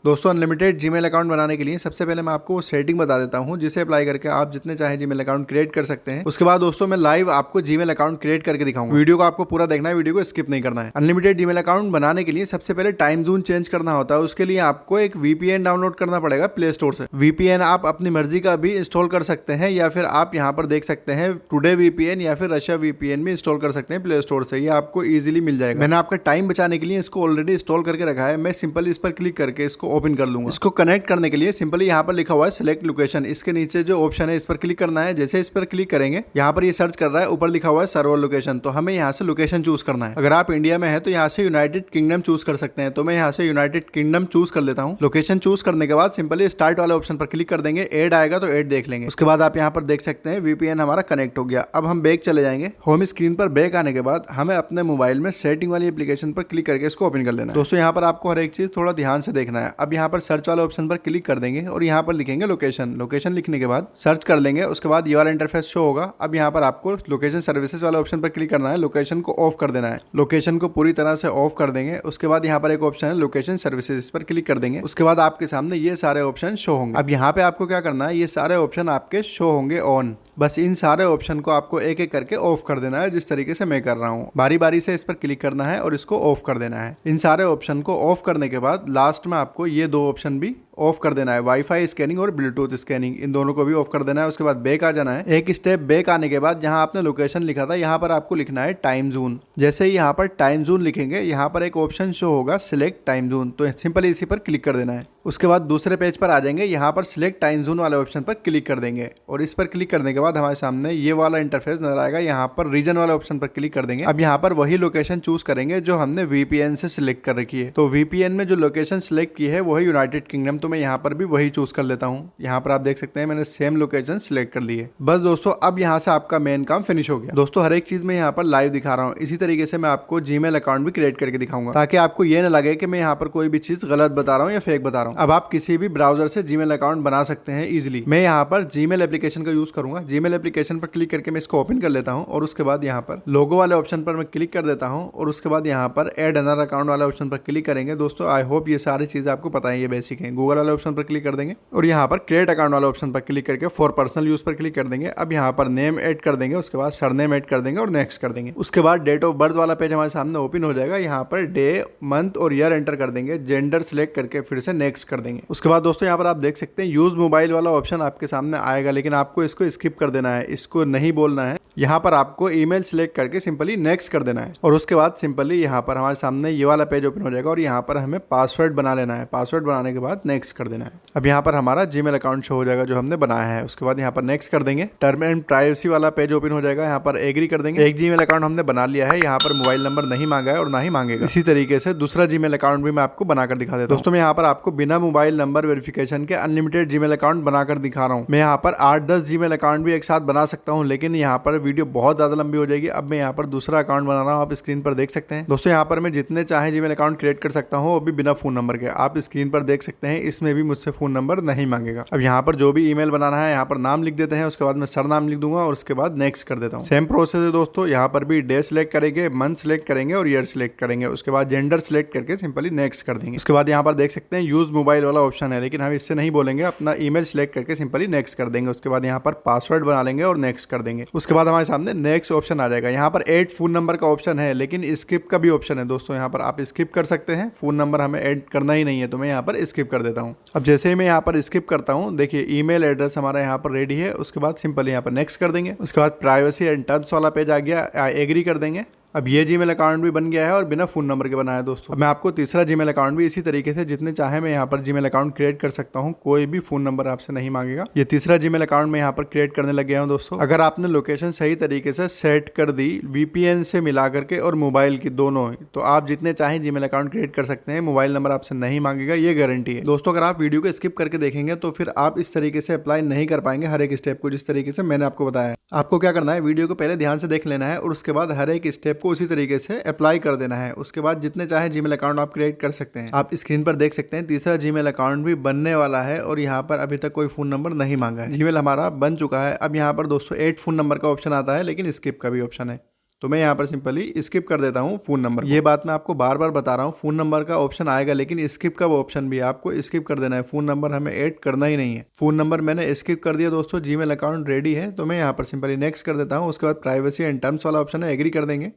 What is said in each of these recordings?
दोस्तों unlimited Gmail account बनाने के लिए सबसे पहले मैं आपको सेटिंग बता देता हूं जिसे अप्लाई करके आप जितने चाहे जीमेल अकाउंट क्रिएट कर सकते हैं। उसके बाद दोस्तों मैं लाइव आपको जीमेल अकाउंट क्रिएट करके दिखाऊंगा। वीडियो को आपको पूरा देखना है, वीडियो को स्किप नहीं करना है। अनलिमिटेड जीमेल अकाउंट बनाने के लिए सबसे पहले टाइम जोन चेंज करना होता है। उसके लिए आपको एक वीपीएन डाउनलोड करना पड़ेगा प्ले स्टोर से। वीपीएन आप अपनी मर्जी का भी इंस्टॉल कर सकते हैं या फिर आप यहाँ पर देख सकते हैं टुडे वीपीएन या फिर रशिया वीपीएन भी इंस्टॉल कर सकते हैं प्ले स्टोर से। ये आपको इजीली मिल जाएगा। मैंने आपका टाइम बचाने के लिए इसको ऑलरेडी इंस्टॉल करके रखा है। मैं सिंपली इस पर क्लिक करके इसको ओपन कर लूंगा। इसको कनेक्ट करने के लिए सिंपली यहाँ पर लिखा हुआ है सिलेक्ट लोकेशन, इसके नीचे जो ऑप्शन है इस पर क्लिक करना है। जैसे इस पर क्लिक करेंगे यहाँ पर ये सर्च कर रहा है, ऊपर लिखा हुआ है सर्वर लोकेशन, तो हमें यहाँ से लोकेशन चूज करना है। अगर आप इंडिया में है तो यहाँ से यूनाइटेड किंगडम चूज कर सकते हैं, तो मैं यहाँ से यूनाइटेड किंगडम चूज कर लेता हूँ। लोकेशन चूज करने के बाद सिंपली स्टार्ट वाले ऑप्शन पर क्लिक कर देंगे। एड आएगा तो एड देख लेंगे। उसके बाद आप यहाँ पर देख सकते हैं वीपीएन हमारा कनेक्ट हो गया। अब हम बैक चले जाएंगे। होम स्क्रीन पर बैक आने के बाद हमें अपने मोबाइल में सेटिंग वाली एप्लीकेशन पर क्लिक करके इसको ओपन कर लेना है। दोस्तों यहाँ पर आपको हर एक चीज थोड़ा ध्यान से देखना है। अब यहाँ पर सर्च वाले ऑप्शन पर क्लिक कर देंगे और यहाँ पर लिखेंगे लोकेशन। लोकेशन लिखने के बाद सर्च कर लेंगे। उसके बाद ये वाला इंटरफेस शो होगा। अब यहाँ पर आपको लोकेशन सर्विसेज वाले ऑप्शन पर क्लिक करना है। लोकेशन को ऑफ कर देना है। लोकेशन को पूरी तरह से ऑफ कर देंगे। उसके बाद यहाँ पर एक ऑप्शन है लोकेशन सर्विसेज, इस पर क्लिक कर देंगे। उसके बाद आपके सामने ये सारे ऑप्शन शो होंगे। अब यहाँ पे आपको क्या करना है, ये सारे ऑप्शन आपके शो होंगे ऑन। बस इन सारे ऑप्शन को आपको एक एक करके ऑफ कर देना है, जिस तरीके से मैं कर रहा हूँ। बारी बारी से इस पर क्लिक करना है और इसको ऑफ कर देना है। इन सारे ऑप्शन को ऑफ करने के बाद लास्ट में आपको ये दो ऑप्शन भी ऑफ कर देना है, वाईफाई स्कैनिंग और ब्लूटूथ स्कैनिंग, इन दोनों को भी ऑफ कर देना है। उसके बाद बैक आ जाना है। एक स्टेप बैक आने के बाद जहां आपने लोकेशन लिखा था यहाँ पर आपको लिखना है टाइम जोन। जैसे ही यहाँ पर टाइम जोन लिखेंगे यहाँ पर एक ऑप्शन शो होगा सिलेक्ट टाइम जोन, तो सिंपली इसी पर क्लिक कर देना है। उसके बाद दूसरे पेज पर आ जाएंगे। यहाँ पर सिलेक्ट टाइम जोन वाले ऑप्शन पर क्लिक कर देंगे और इस पर क्लिक करने के बाद हमारे सामने ये वाला इंटरफेस नजर आएगा। यहाँ पर रीजन वाले ऑप्शन पर क्लिक कर देंगे। अब यहाँ पर वही लोकेशन चूज करेंगे जो हमने वीपीएन से सिलेक्ट कर रखी है। तो वीपीएन में जो लोकेशन सिलेक्ट की है वो है यूनाइटेड किंगडम, तो मैं यहाँ पर भी वही चूज कर लेता हूँ। यहाँ पर आप देख सकते हैं मैंने सेम लोकेशन सिलेक्ट कर ली है। बस दोस्तों अब यहाँ से आपका मेन काम फिनिश हो गया। दोस्तों हर एक चीज मैं यहाँ पर लाइव दिखा रहा हूँ। इसी तरीके से मैं आपको जीमेल अकाउंट भी क्रिएट करके दिखाऊंगा ताकि आपको ये ना लगे कि मैं यहाँ पर कोई भी चीज गलत बता रहा हूँ या फेक बता रहा हूँ। अब आप किसी भी ब्राउजर से जीमेल अकाउंट बना सकते हैं इजीली। मैं यहाँ पर जीमेल एप्लीकेशन का यूज करूंगा। जीमेल एप्लीकेशन पर क्लिक करके मैं इसको ओपन कर लेता हूँ और उसके बाद यहाँ पर लोगो वाले ऑप्शन पर मैं क्लिक कर देता हूँ और उसके बाद यहाँ पर एड अनदर अकाउंट वाले ऑप्शन पर क्लिक करेंगे। दोस्तों आई होप ये सारी चीजें आपको पता है, ये बेसिक है। गूगल वाले ऑप्शन पर क्लिक कर देंगे और यहाँ पर क्रिएट अकाउंट वाले ऑप्शन पर क्लिक करके फॉर पर्सनल यूज पर क्लिक कर देंगे। अब यहाँ पर नेम ऐड कर देंगे, उसके बाद सरनेम ऐड कर देंगे और नेक्स्ट कर देंगे। उसके बाद डेट ऑफ बर्थ वाला पेज हमारे सामने ओपन हो जाएगा। यहाँ पर डे, मंथ और ईयर एंटर कर देंगे। जेंडर सिलेक्ट करके फिर से नेक्स्ट कर देंगे। उसके बाद दोस्तों यहाँ पर आप देख सकते हैं यूज मोबाइल वाला ऑप्शन आपके सामने आएगा, लेकिन आपको इसको स्किप कर देना है, इसको नहीं बोलना है। यहाँ पर आपको ईमेल सिलेक्ट करके सिंपली नेक्स्ट कर देना है और उसके बाद सिंपली यहाँ पर हमारे सामने ये वाला पेज ओपन हो जाएगा और यहाँ पर हमें पासवर्ड बना लेना है। पासवर्ड बनाने के बाद नेक्स्ट कर देना है। अब यहाँ पर हमारा जीमेल अकाउंट शो हो जाएगा जो हमने बनाया है। उसके बाद यहाँ पर नेक्स्ट कर देंगे। टर्म एंड प्राइवेसी वाला पेज ओपन हो जाएगा। यहाँ पर एग्री कर देंगे। एक जीमेल अकाउंट हमने बना लिया है। यहाँ पर मोबाइल नंबर नहीं मांगा है और ना ही मांगेगा। इसी तरीके से दूसरा जीमेल अकाउंट भी मैं आपको बनाकर दिखा देता हूँ। दोस्तों मैं यहाँ पर आपको बिना मोबाइल नंबर वेरिफिकेशन के अनलिमिटेड जीमेल अकाउंट बनाकर दिखा रहा हूँ। मैं यहाँ पर 8-10 जीमेल अकाउंट भी एक साथ बना सकता हूँ, लेकिन यहाँ पर वीडियो बहुत ज्यादा लंबी हो जाएगी। अब मैं यहाँ पर दूसरा अकाउंट बना रहा हूँ, आप स्क्रीन पर देख सकते हैं। दोस्तों यहाँ पर मैं जितने चाहे जीमेल अकाउंट क्रिएट कर सकता हूँ, वो भी बिना फोन नंबर के। आप स्क्रीन पर देख सकते हैं इसमें भी मुझसे फोन नंबर नहीं मांगेगा। अब यहाँ पर जो भी ईमेल बनाना है यहाँ पर नाम लिख देते हैं। उसके बाद मैं सरनाम लिख दूंगा और उसके बाद नेक्स्ट कर देता हूँ। सेम प्रोसेस है दोस्तों। यहाँ पर भी डे सिलेक्ट करेंगे, मंथ सिलेक्ट करेंगे और ईयर सिलेक्ट करेंगे। उसके बाद जेंडर सिलेक्ट करके सिंपली नेक्स्ट कर देंगे। उसके बाद यहाँ पर देख सकते हैं यूज मोबाइल वाला ऑप्शन है, लेकिन हम इससे नहीं बोलेंगे। अपना ईमेल सिलेक्ट करके सिंपली नेक्स्ट कर देंगे। उसके बाद यहाँ पर पासवर्ड बना लेंगे और नेक्स्ट कर देंगे। उसके बाद हमारे सामने नेक्स्ट ऑप्शन आ जाएगा। यहाँ पर ऐड फोन नंबर का ऑप्शन है, लेकिन स्किप का भी ऑप्शन है। दोस्तों यहाँ पर आप स्किप कर सकते हैं। फोन नंबर हमें ऐड करना ही नहीं है, तो मैं यहाँ पर स्किप कर देता हूँ। अब जैसे ही मैं यहाँ पर स्किप करता हूँ, देखिए ईमेल एड्रेस हमारा यहाँ पर रेडी है। उसके बाद सिंपली यहाँ पर नेक्स्ट कर देंगे। उसके बाद प्राइवेसी एंड टर्म्स वाला पेज आ गया, एग्री कर देंगे। अब ये जीमेल अकाउंट भी बन गया है और बिना फोन नंबर के बना है। दोस्तों अब मैं आपको तीसरा जीमेल अकाउंट भी इसी तरीके से जितने चाहे मैं यहाँ पर जीमेल अकाउंट क्रिएट कर सकता हूँ। कोई भी फोन नंबर आपसे नहीं मांगेगा। ये तीसरा जीमेल अकाउंट मैं यहाँ पर क्रिएट करने लग गया हूँ। दोस्तों अगर आपने लोकेशन सही तरीके से सेट कर दी वीपीएन से मिला करके और मोबाइल की दोनों, तो आप जितने चाहे जीमेल अकाउंट क्रिएट कर सकते हैं। मोबाइल नंबर आपसे नहीं मांगेगा, ये गारंटी है। दोस्तों अगर आप वीडियो को स्किप करके देखेंगे तो फिर आप इस तरीके से अप्लाई नहीं कर पाएंगे हर एक स्टेप को, जिस तरीके से मैंने आपको बताया है। आपको क्या करना है, वीडियो को पहले ध्यान से देख लेना है और उसके बाद हर एक स्टेप को उसी तरीके से अप्लाई कर देना है। उसके बाद जितने चाहे जीमेल अकाउंट आप क्रिएट कर सकते हैं। आप स्क्रीन पर देख सकते हैं तीसरा जीमेल अकाउंट भी बनने वाला है और यहाँ पर अभी तक कोई फोन नंबर नहीं मांगा है। जीमेल हमारा बन चुका है। अब यहाँ पर दोस्तों ऐड फोन नंबर का ऑप्शन आता है, लेकिन स्किप का भी ऑप्शन है। तो मैं यहाँ पर सिंपली स्किप कर देता हूँ फोन नंबर। ये बात मैं आपको बार बार बता रहा हूँ, फोन नंबर का ऑप्शन आएगा लेकिन स्किप का ऑप्शन भी आपको स्किप कर देना है। फोन नंबर हमें ऐड करना ही नहीं है। फोन नंबर मैंने स्किप कर दिया दोस्तों, जीमेल अकाउंट रेडी है। तो मैं यहाँ पर सिंपली नेक्स्ट कर देता हूँ। उसके बाद प्राइवेसी एंड टर्म्स वाला ऑप्शन है, एग्री कर देंगे।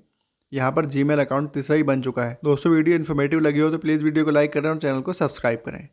यहाँ पर जीमेल अकाउंट तीसरा ही बन चुका है। दोस्तों वीडियो इन्फॉर्मेटिव लगी हो तो प्लीज वीडियो को लाइक करें और चैनल को सब्सक्राइब करें।